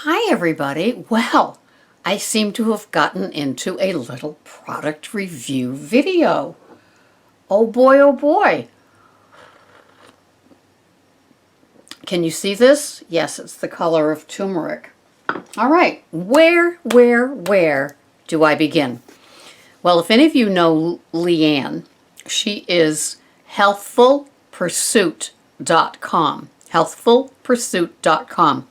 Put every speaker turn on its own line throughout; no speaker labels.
Hi everybody. Well, I seem to have gotten into a little product review video. Oh boy, oh boy. Can you see this? Yes, it's the color of turmeric. All right, where do I begin? Well, if any of you know Leanne, she is healthfulpursuit.com. Healthfulpursuit.com.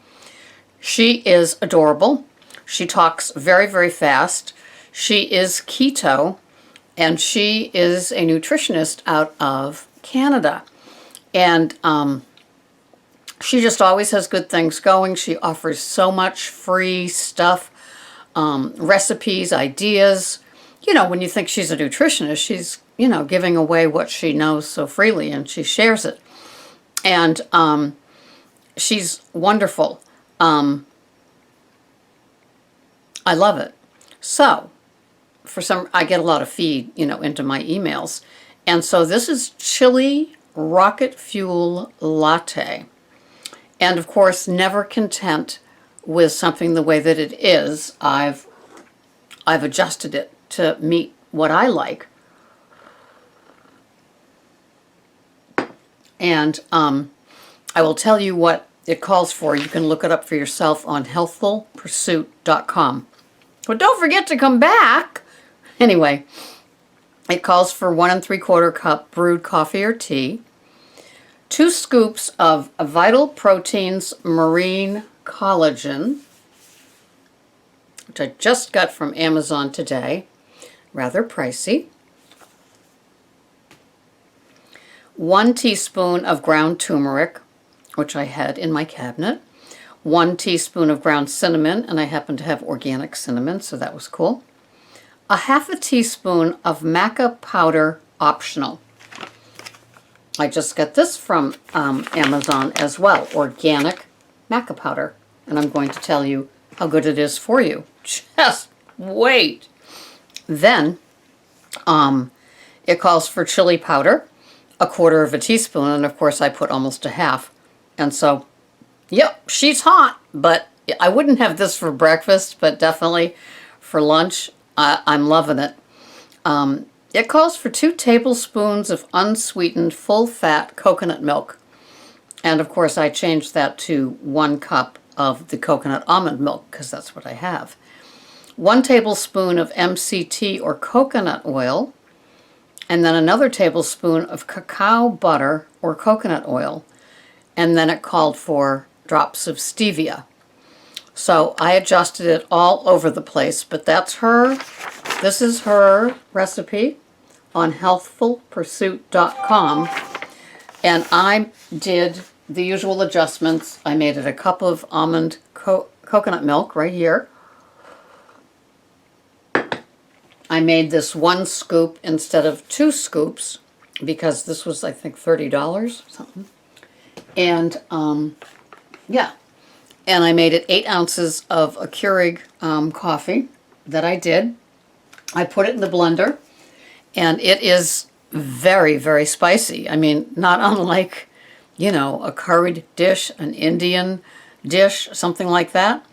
She is adorable. She talks very, very fast. She is keto, and she is a nutritionist out of Canada. And she just always has good things going. She offers so much free stuff, recipes, ideas. You know, when you think she's a nutritionist, she's, giving away what she knows so freely, and she shares it. And she's wonderful. I love it. So, I get a lot of feed, into my emails. And so this is Chili Rocket Fuel Latte. And of course, never content with something the way that it is, I've adjusted it to meet what I like. And I will tell you what it calls for. You can look it up for yourself on healthfulpursuit.com. But don't forget to come back. Anyway, it calls for 1 3/4 cup brewed coffee or tea, 2 scoops of Vital Proteins Marine Collagen, which I just got from Amazon today, rather pricey, 1 teaspoon of ground turmeric, which I had in my cabinet, 1 teaspoon of ground cinnamon, and I happen to have organic cinnamon, so that was cool, 1/2 teaspoon of maca powder, optional. I just got this from Amazon as well, organic maca powder, and I'm going to tell you how good it is for you. Just wait. Then it calls for chili powder, 1/4 teaspoon, and of course I put almost 1/2. And so, yep, she's hot, but I wouldn't have this for breakfast, but definitely for lunch. I'm loving it. It calls for 2 tablespoons of unsweetened full-fat coconut milk. And of course I changed that to 1 cup of the coconut almond milk because that's what I have. 1 tablespoon of MCT or coconut oil, and then another tablespoon of cacao butter or coconut oil. And then it called for drops of stevia. So I adjusted it all over the place, but this is her recipe on healthfulpursuit.com. And I did the usual adjustments. I made it 1 cup of almond coconut milk right here. I made this 1 scoop instead of 2 scoops because this was, I think, $30 something. And yeah, and I made it 8 ounces of a Keurig coffee that I did. I put it in the blender, and it is very, very spicy. I mean, not unlike, a curried dish, an Indian dish, something like that.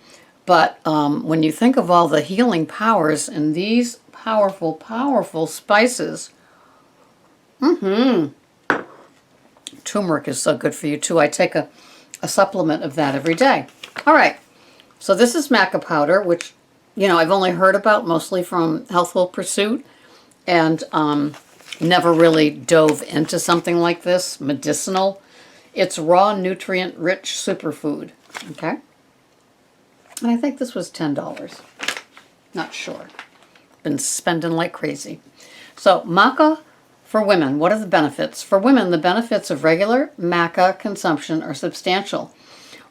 But when you think of all the healing powers in these powerful, powerful spices, turmeric is so good for you too. I take a supplement of that every day. All right, so this is maca powder, which, I've only heard about mostly from Healthful Pursuit, and never really dove into something like this, medicinal. It's raw, nutrient-rich superfood, okay? And I think this was $10. Not sure. Been spending like crazy. So, maca for women, what are the benefits? For women, the benefits of regular maca consumption are substantial.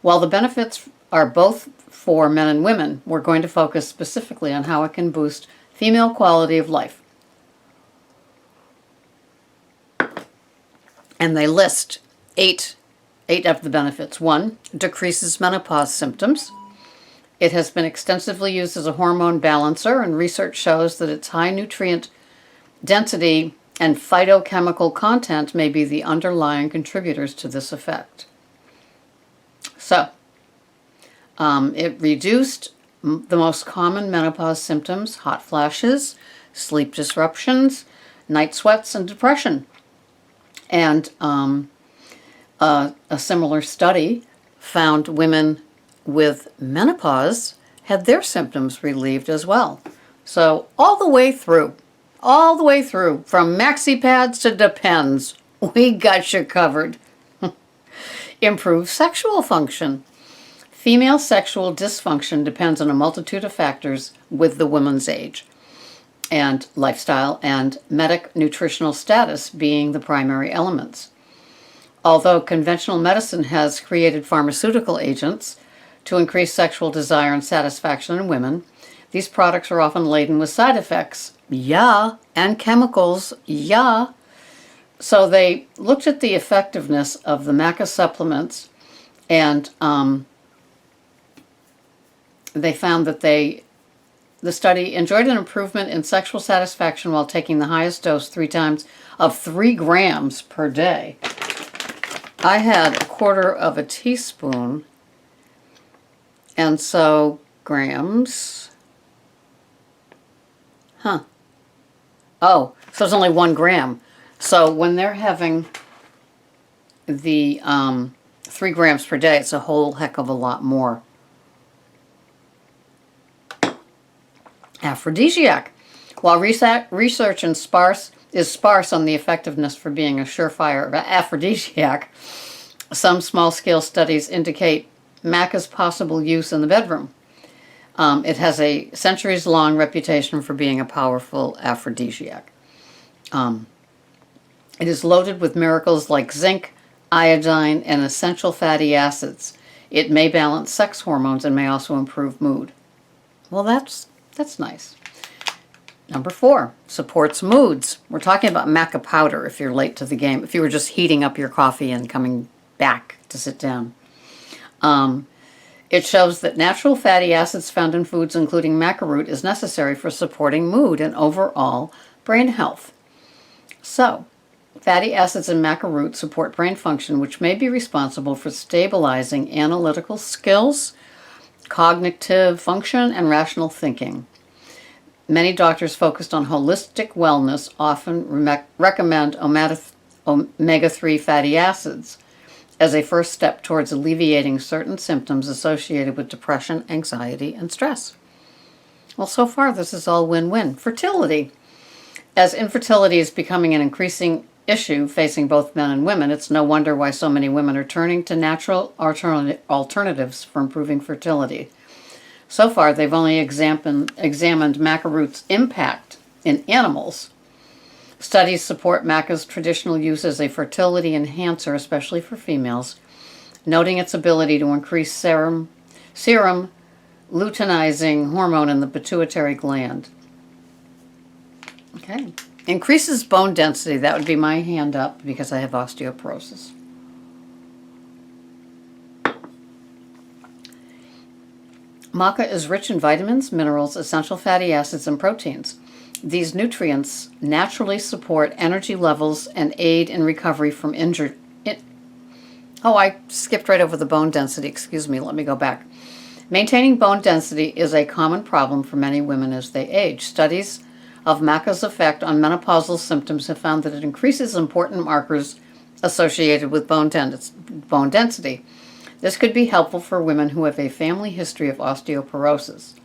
While the benefits are both for men and women, we're going to focus specifically on how it can boost female quality of life. And they list eight of the benefits. 1, decreases menopause symptoms. It has been extensively used as a hormone balancer, and research shows that its high nutrient density and phytochemical content may be the underlying contributors to this effect. So, It reduced the most common menopause symptoms: hot flashes, sleep disruptions, night sweats, and depression. And a similar study found women with menopause had their symptoms relieved as well. So all the way through, from maxi pads to Depends, we got you covered. Improve sexual function. Female sexual dysfunction depends on a multitude of factors with the woman's age and lifestyle and nutritional status being the primary elements. Although conventional medicine has created pharmaceutical agents to increase sexual desire and satisfaction in women, these products are often laden with side effects, and chemicals, So they looked at the effectiveness of the maca supplements, and they found that the study enjoyed an improvement in sexual satisfaction while taking the highest dose 3 times of 3 grams per day. I had 1/4 of a teaspoon, and so grams. Oh, so it's only 1 gram. So when they're having the 3 grams per day, it's a whole heck of a lot more. Aphrodisiac. While research is sparse on the effectiveness for being a surefire aphrodisiac, some small-scale studies indicate maca's possible use in the bedroom. It has a centuries-long reputation for being a powerful aphrodisiac. It is loaded with miracles like zinc, iodine, and essential fatty acids. It may balance sex hormones and may also improve mood. Well, that's nice. Number 4, supports moods. We're talking about maca powder if you're late to the game, if you were just heating up your coffee and coming back to sit down. It shows that natural fatty acids found in foods including maca root is necessary for supporting mood and overall brain health. So, fatty acids in maca root support brain function, which may be responsible for stabilizing analytical skills, cognitive function, and rational thinking. Many doctors focused on holistic wellness often recommend omega-3 fatty acids as a first step towards alleviating certain symptoms associated with depression, anxiety, and stress. Well, so far this is all win-win. Fertility. As infertility is becoming an increasing issue facing both men and women, it's no wonder why so many women are turning to natural alternatives for improving fertility. So far, they've only examined maca root's impact in animals. Studies support maca's traditional use as a fertility enhancer, especially for females, noting its ability to increase serum luteinizing hormone in the pituitary gland. Okay. Increases bone density. That would be my hand up because I have osteoporosis. Maca is rich in vitamins, minerals, essential fatty acids, and proteins. These nutrients naturally support energy levels and aid in recovery from injury. Oh, I skipped right over the bone density. Excuse me, let me go back. Maintaining bone density is a common problem for many women as they age. Studies of maca's effect on menopausal symptoms have found that it increases important markers associated with bone density. This could be helpful for women who have a family history of osteoporosis,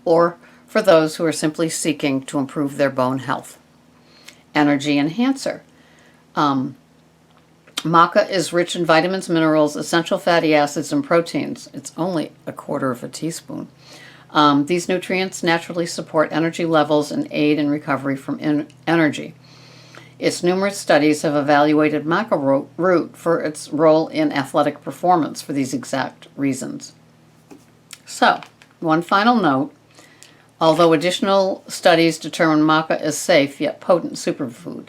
or for those who are simply seeking to improve their bone health. Energy enhancer. Maca is rich in vitamins, minerals, essential fatty acids, and proteins. It's only 1/4 of a teaspoon. These nutrients naturally support energy levels and aid in recovery from energy. Its numerous studies have evaluated maca root for its role in athletic performance for these exact reasons. So, one final note. Although additional studies determine maca is safe yet potent superfood,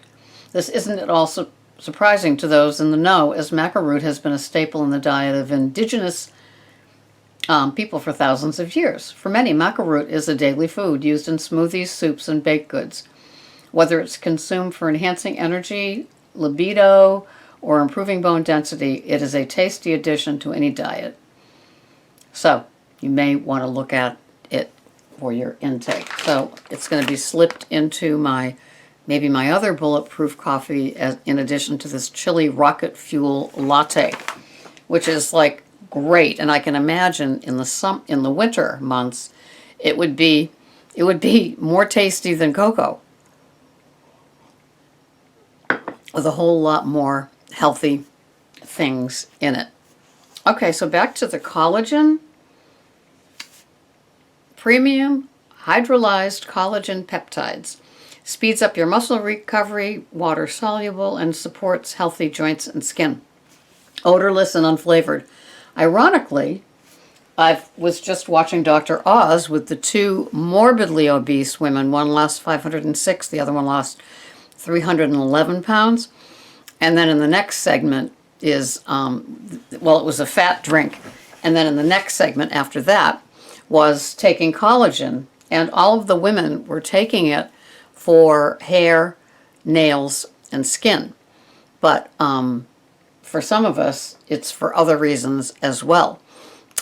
this isn't at all surprising to those in the know, as maca root has been a staple in the diet of indigenous people for thousands of years. For many, maca root is a daily food used in smoothies, soups, and baked goods. Whether it's consumed for enhancing energy, libido, or improving bone density, it is a tasty addition to any diet. So, you may want to look at it for your intake. So it's going to be slipped into maybe my other bulletproof coffee in addition to this chili rocket fuel latte, which is like great. And I can imagine in the winter months, it would be more tasty than cocoa, with a whole lot more healthy things in it. Okay, so back to the collagen. Premium hydrolyzed collagen peptides. Speeds up your muscle recovery, water soluble, and supports healthy joints and skin. Odorless and unflavored. Ironically, I was just watching Dr. Oz with the two morbidly obese women. One lost 506, the other one lost 311 pounds. And then in the next segment is, it was a fat drink. And then in the next segment after that was taking collagen. And all of the women were taking it for hair, nails, and skin. But for some of us, it's for other reasons as well.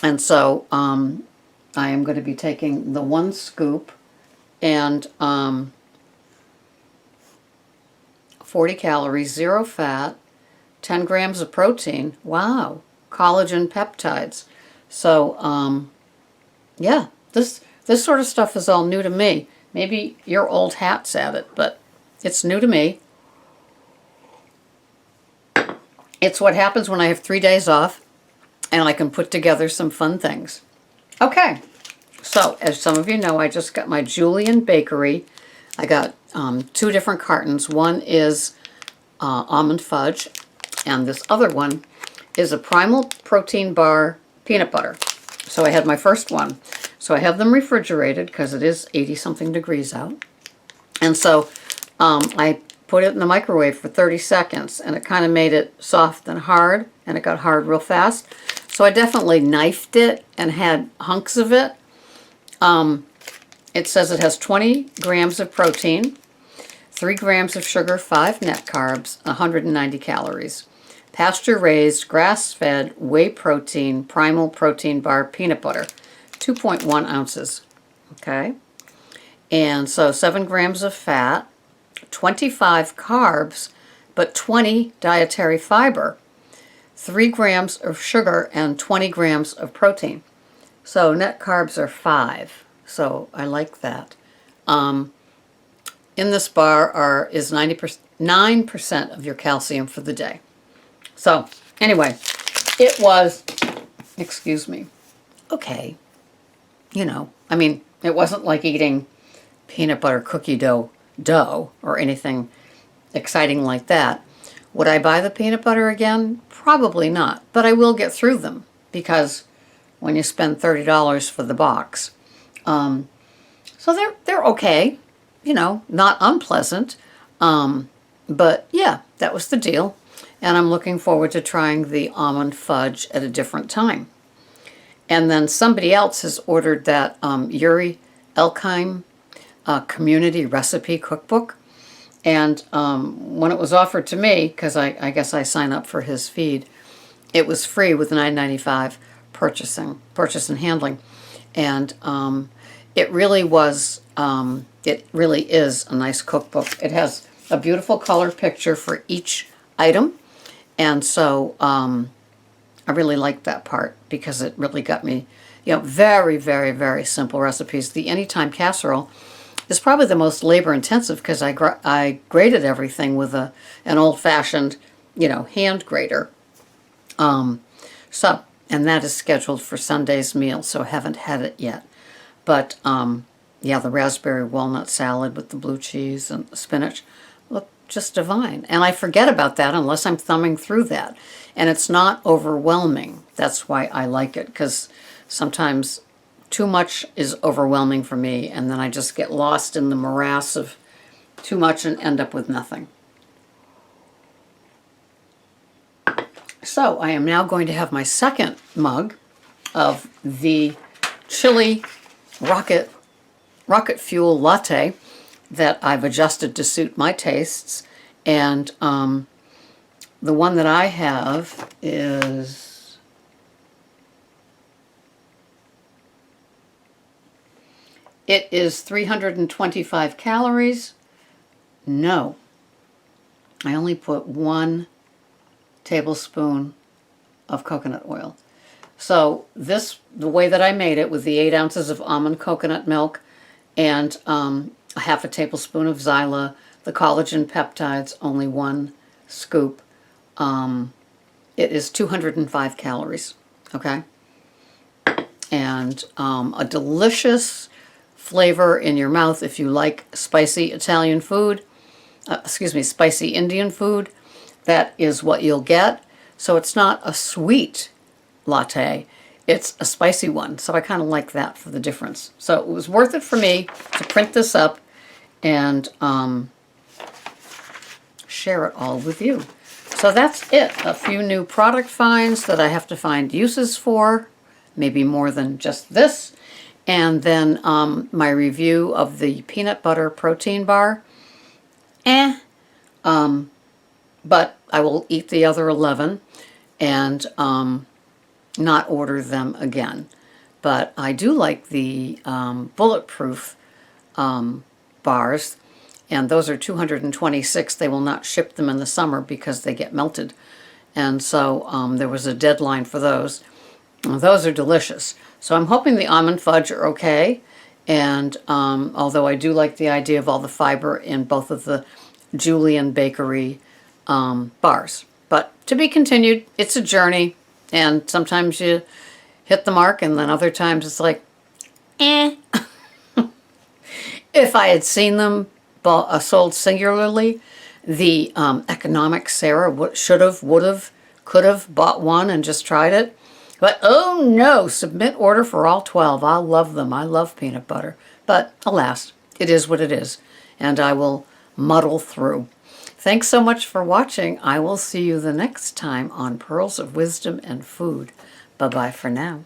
And so I am going to be taking the 1 scoop and 40 calories, 0 fat, 10 grams of protein. Wow, collagen peptides. So yeah, this sort of stuff is all new to me. Maybe your old hat's at it, but it's new to me. It's what happens when I have 3 days off and I can put together some fun things. Okay, so as some of you know, I just got my Julian Bakery. I got 2 different cartons. One is almond fudge, and this other one is a Primal Protein Bar peanut butter. So I had my first one. So I have them refrigerated because it is 80-something degrees out. And so I put it in the microwave for 30 seconds, and it kind of made it soft and hard, and it got hard real fast. So I definitely knifed it and had hunks of it. It says it has 20 grams of protein, 3 grams of sugar, 5 net carbs, 190 calories. Pasture-raised, grass-fed, whey protein, Primal Protein Bar peanut butter, 2.1 ounces. Okay? And so 7 grams of fat, 25 carbs, but 20 dietary fiber, 3 grams of sugar, and 20 grams of protein. So net carbs are 5. So I like that. In this bar is 9% of your calcium for the day. So anyway, it was, excuse me, okay. You know, I mean, it wasn't like eating peanut butter cookie dough or anything exciting like that. Would I buy the peanut butter again? Probably not, but I will get through them because when you spend $30 for the box. So they're okay, you know, not unpleasant. But yeah, that was the deal. And I'm looking forward to trying the almond fudge at a different time. And then somebody else has ordered that Yuri Elkheim community recipe cookbook. And when it was offered to me, because I guess I sign up for his feed, it was free with $9.95 purchase and handling. And it really was, it really is a nice cookbook. It has a beautiful color picture for each item. And so I really liked that part because it really got me, you know, very, very, very simple recipes. The Anytime Casserole is probably the most labor intensive because I grated everything with an old-fashioned, you know, hand grater. And that is scheduled for Sunday's meal, so I haven't had it yet. But yeah, the raspberry walnut salad with the blue cheese and the spinach look just divine. And I forget about that unless I'm thumbing through that. And it's not overwhelming. That's why I like it, because sometimes too much is overwhelming for me, and then I just get lost in the morass of too much and end up with nothing. So I am now going to have my second mug of the chili rocket fuel latte that I've adjusted to suit my tastes. And the one that I have is It is 325 calories. No, I only put 1 tablespoon of coconut oil. So this, the way that I made it with the 8 ounces of almond coconut milk and a half a tablespoon of Xyla, the collagen peptides, only 1 scoop. It is 205 calories, okay? And a delicious flavor in your mouth if you like spicy Italian food, spicy Indian food. That is what you'll get. So it's not a sweet latte, it's a spicy one. So I kind of like that for the difference. So it was worth it for me to print this up and share it all with you. So that's it. A few new product finds that I have to find uses for, maybe more than just this. And then my review of the peanut butter protein bar. But I will eat the other 11 and not order them again. But I do like the bulletproof bars, and those are 226. They will not ship them in the summer because they get melted. And so there was a deadline for those. Those are delicious. So I'm hoping the almond fudge are okay. And although I do like the idea of all the fiber in both of the Julian Bakery bars. But to be continued, it's a journey. And sometimes you hit the mark, and then other times it's like, eh. If I had seen them sold singularly, the economic Sarah should have, would have, could have bought one and just tried it. But oh no, submit order for all 12. I love them. I love peanut butter. But alas, it is what it is. And I will muddle through. Thanks so much for watching. I will see you the next time on Pearls of Wisdom and Food. Bye-bye for now.